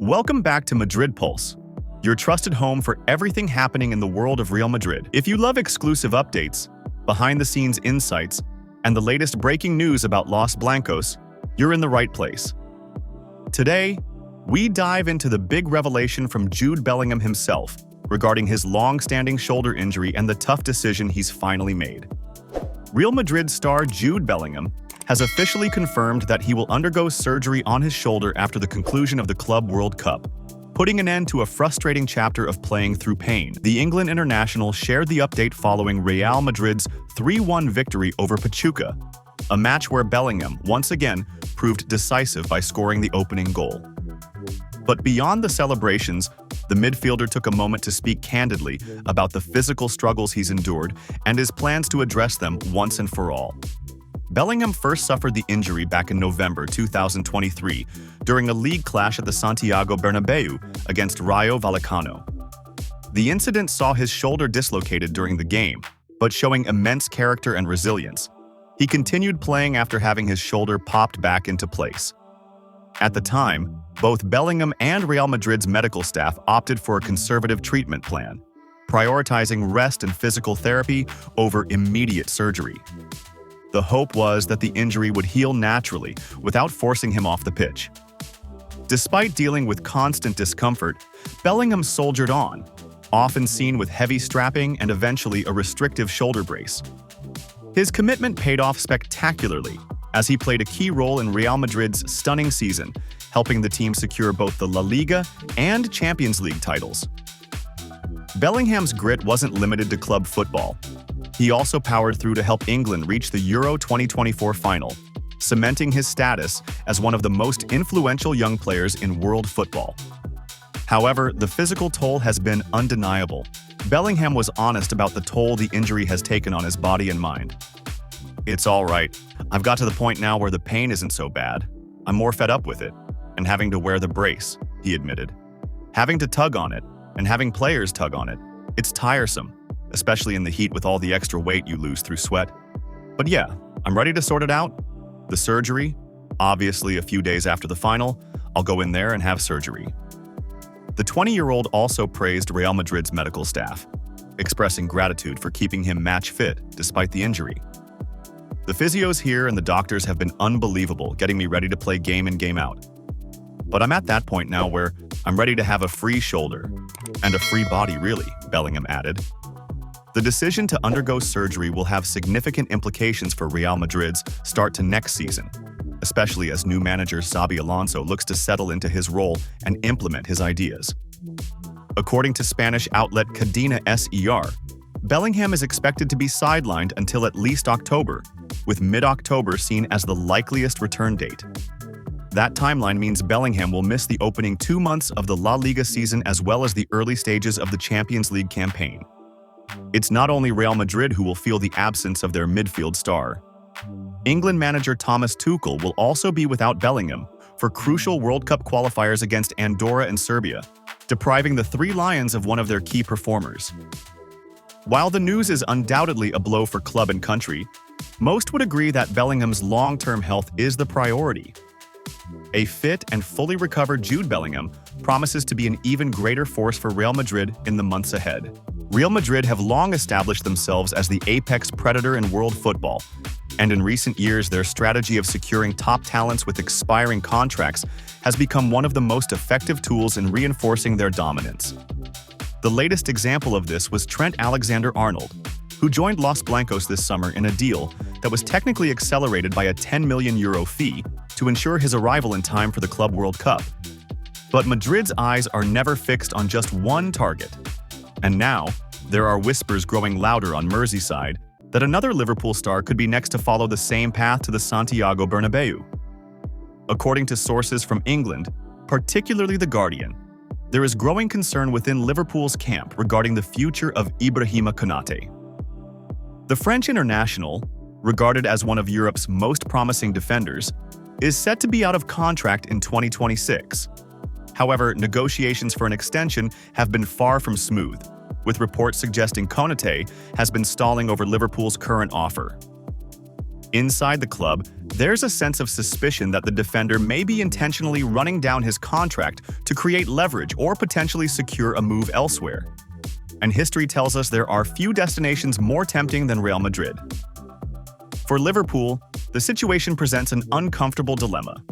Welcome back to Madrid Pulse, your trusted home for everything happening in the world of Real Madrid. If you love exclusive updates, behind-the-scenes insights, and the latest breaking news about Los Blancos, you're in the right place. Today, we dive into the big revelation from Jude Bellingham himself regarding his long-standing shoulder injury and the tough decision he's finally made. Real Madrid star Jude Bellingham has officially confirmed that he will undergo surgery on his shoulder after the conclusion of the Club World Cup, putting an end to a frustrating chapter of playing through pain. The England international shared the update following Real Madrid's 3-1 victory over Pachuca, a match where Bellingham once again proved decisive by scoring the opening goal. But beyond the celebrations, the midfielder took a moment to speak candidly about the physical struggles he's endured and his plans to address them once and for all. Bellingham first suffered the injury back in November 2023 during a league clash at the Santiago Bernabeu against Rayo Vallecano. The incident saw his shoulder dislocated during the game, but showing immense character and resilience, he continued playing after having his shoulder popped back into place. At the time, both Bellingham and Real Madrid's medical staff opted for a conservative treatment plan, prioritizing rest and physical therapy over immediate surgery. The hope was that the injury would heal naturally without forcing him off the pitch. Despite dealing with constant discomfort, Bellingham soldiered on, often seen with heavy strapping and eventually a restrictive shoulder brace. His commitment paid off spectacularly, as he played a key role in Real Madrid's stunning season, helping the team secure both the La Liga and Champions League titles. Bellingham's grit wasn't limited to club football. He also powered through to help England reach the Euro 2024 final, cementing his status as one of the most influential young players in world football. However, the physical toll has been undeniable. Bellingham was honest about the toll the injury has taken on his body and mind. "It's all right. I've got to the point now where the pain isn't so bad. I'm more fed up with it, and having to wear the brace," he admitted. "Having to tug on it, and having players tug on it, it's tiresome, especially in the heat with all the extra weight you lose through sweat. But yeah, I'm ready to sort it out. The surgery, obviously a few days after the final, I'll go in there and have surgery." The 20-year-old also praised Real Madrid's medical staff, expressing gratitude for keeping him match fit despite the injury. "The physios here and the doctors have been unbelievable, getting me ready to play game in, game out. But I'm at that point now where I'm ready to have a free shoulder, and a free body really," Bellingham added. The decision to undergo surgery will have significant implications for Real Madrid's start to next season, especially as new manager Xabi Alonso looks to settle into his role and implement his ideas. According to Spanish outlet Cadena SER, Bellingham is expected to be sidelined until at least October, with mid-October seen as the likeliest return date. That timeline means Bellingham will miss the opening 2 months of the La Liga season as well as the early stages of the Champions League campaign. It's not only Real Madrid who will feel the absence of their midfield star. England manager Thomas Tuchel will also be without Bellingham for crucial World Cup qualifiers against Andorra and Serbia, depriving the Three Lions of one of their key performers. While the news is undoubtedly a blow for club and country, most would agree that Bellingham's long-term health is the priority. A fit and fully recovered Jude Bellingham promises to be an even greater force for Real Madrid in the months ahead. Real Madrid have long established themselves as the apex predator in world football, and in recent years their strategy of securing top talents with expiring contracts has become one of the most effective tools in reinforcing their dominance. The latest example of this was Trent Alexander-Arnold, who joined Los Blancos this summer in a deal that was technically accelerated by a €10 million fee to ensure his arrival in time for the Club World Cup. But Madrid's eyes are never fixed on just one target. And now, there are whispers growing louder on Merseyside that another Liverpool star could be next to follow the same path to the Santiago Bernabeu. According to sources from England, particularly The Guardian, there is growing concern within Liverpool's camp regarding the future of Ibrahima Konate. The French international, regarded as one of Europe's most promising defenders, is set to be out of contract in 2026. However, negotiations for an extension have been far from smooth, with reports suggesting Konate has been stalling over Liverpool's current offer. Inside the club, there's a sense of suspicion that the defender may be intentionally running down his contract to create leverage or potentially secure a move elsewhere. And history tells us there are few destinations more tempting than Real Madrid. For Liverpool, the situation presents an uncomfortable dilemma.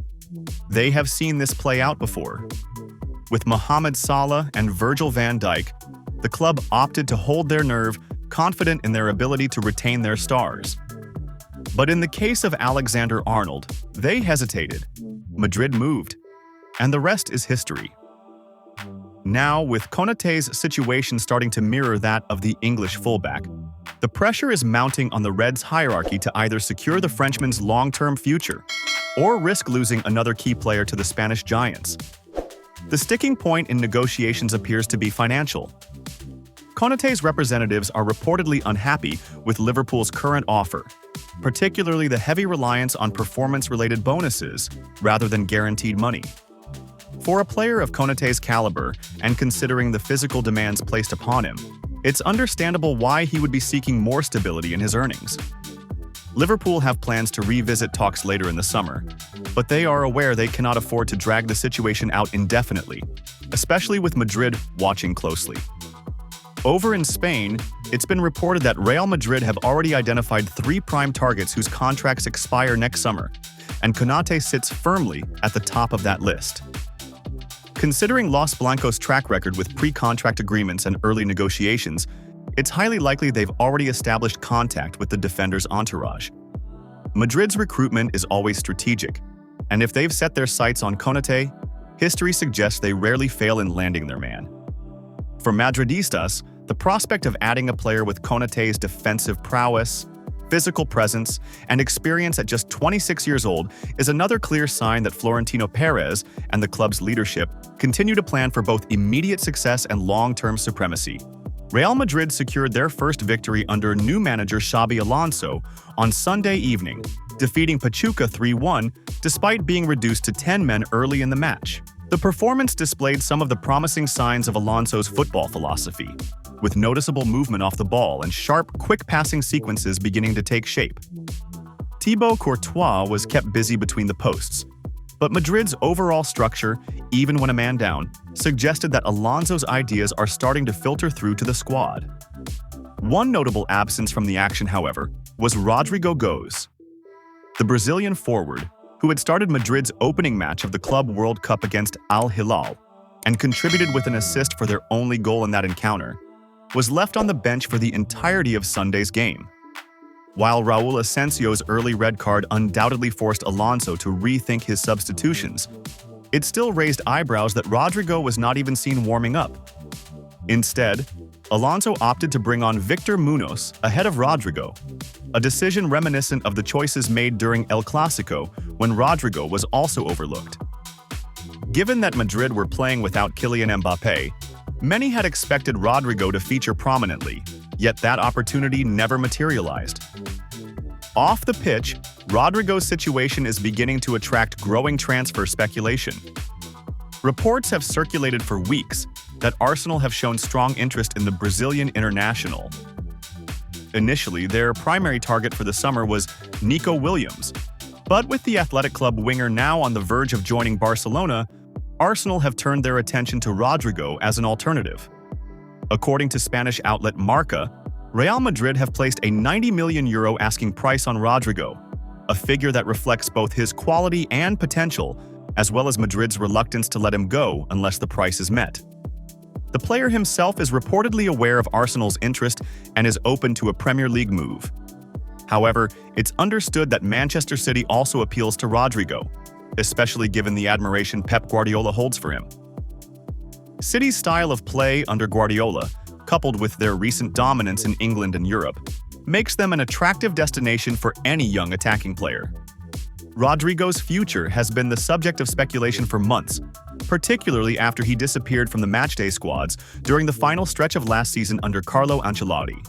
They have seen this play out before. With Mohamed Salah and Virgil van Dijk, the club opted to hold their nerve, confident in their ability to retain their stars. But in the case of Alexander-Arnold, they hesitated. Madrid moved, and the rest is history. Now, with Konaté's situation starting to mirror that of the English fullback, the pressure is mounting on the Reds' hierarchy to either secure the Frenchman's long-term future or risk losing another key player to the Spanish giants. The sticking point in negotiations appears to be financial. Konaté's representatives are reportedly unhappy with Liverpool's current offer, particularly the heavy reliance on performance-related bonuses rather than guaranteed money. For a player of Konaté's caliber, and considering the physical demands placed upon him, it's understandable why he would be seeking more stability in his earnings. Liverpool have plans to revisit talks later in the summer, but they are aware they cannot afford to drag the situation out indefinitely, especially with Madrid watching closely. Over in Spain, it's been reported that Real Madrid have already identified 3 prime targets whose contracts expire next summer, and Konaté sits firmly at the top of that list. Considering Los Blancos' track record with pre-contract agreements and early negotiations, it's highly likely they've already established contact with the defender's entourage. Madrid's recruitment is always strategic, and if they've set their sights on Konaté, history suggests they rarely fail in landing their man. For Madridistas, the prospect of adding a player with Konaté's defensive prowess, physical presence, and experience at just 26 years old is another clear sign that Florentino Perez and the club's leadership continue to plan for both immediate success and long-term supremacy. Real Madrid secured their first victory under new manager Xabi Alonso on Sunday evening, defeating Pachuca 3-1 despite being reduced to 10 men early in the match. The performance displayed some of the promising signs of Alonso's football philosophy, with noticeable movement off the ball and sharp, quick passing sequences beginning to take shape. Thibaut Courtois was kept busy between the posts, but Madrid's overall structure, even when a man down, suggested that Alonso's ideas are starting to filter through to the squad. One notable absence from the action, however, was Rodrygo Goes. The Brazilian forward, who had started Madrid's opening match of the Club World Cup against Al Hilal and contributed with an assist for their only goal in that encounter, was left on the bench for the entirety of Sunday's game. While Raul Asensio's early red card undoubtedly forced Alonso to rethink his substitutions, it still raised eyebrows that Rodrygo was not even seen warming up. Instead, Alonso opted to bring on Victor Munoz ahead of Rodrygo, a decision reminiscent of the choices made during El Clasico when Rodrygo was also overlooked. Given that Madrid were playing without Kylian Mbappé, many had expected Rodrygo to feature prominently, yet that opportunity never materialized. Off the pitch, Rodrygo's situation is beginning to attract growing transfer speculation. Reports have circulated for weeks that Arsenal have shown strong interest in the Brazilian international. Initially, their primary target for the summer was Nico Williams, but with the Athletic Club winger now on the verge of joining Barcelona, Arsenal have turned their attention to Rodrygo as an alternative. According to Spanish outlet Marca, Real Madrid have placed a €90 million asking price on Rodrygo, a figure that reflects both his quality and potential, as well as Madrid's reluctance to let him go unless the price is met. The player himself is reportedly aware of Arsenal's interest and is open to a Premier League move. However, it's understood that Manchester City also appeals to Rodrygo, especially given the admiration Pep Guardiola holds for him. City's style of play under Guardiola, coupled with their recent dominance in England and Europe, makes them an attractive destination for any young attacking player. Rodrygo's future has been the subject of speculation for months, particularly after he disappeared from the matchday squads during the final stretch of last season under Carlo Ancelotti.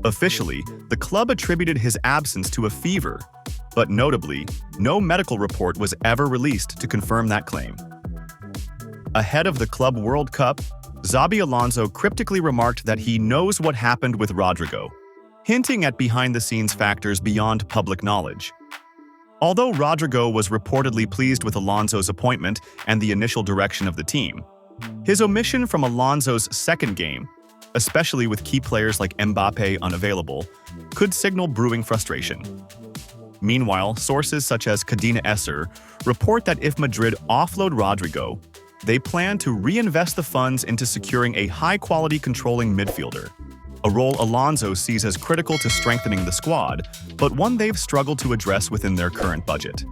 Officially, the club attributed his absence to a fever, but notably, no medical report was ever released to confirm that claim. Ahead of the Club World Cup, Xabi Alonso cryptically remarked that he knows what happened with Rodrygo. hinting at behind-the-scenes factors beyond public knowledge. Although Rodrygo was reportedly pleased with Alonso's appointment and the initial direction of the team, his omission from Alonso's second game, especially with key players like Mbappe unavailable, could signal brewing frustration. Meanwhile, sources such as Cadena Esser report that if Madrid offload Rodrygo, they plan to reinvest the funds into securing a high-quality controlling midfielder, a role Alonso sees as critical to strengthening the squad, but one they've struggled to address within their current budget.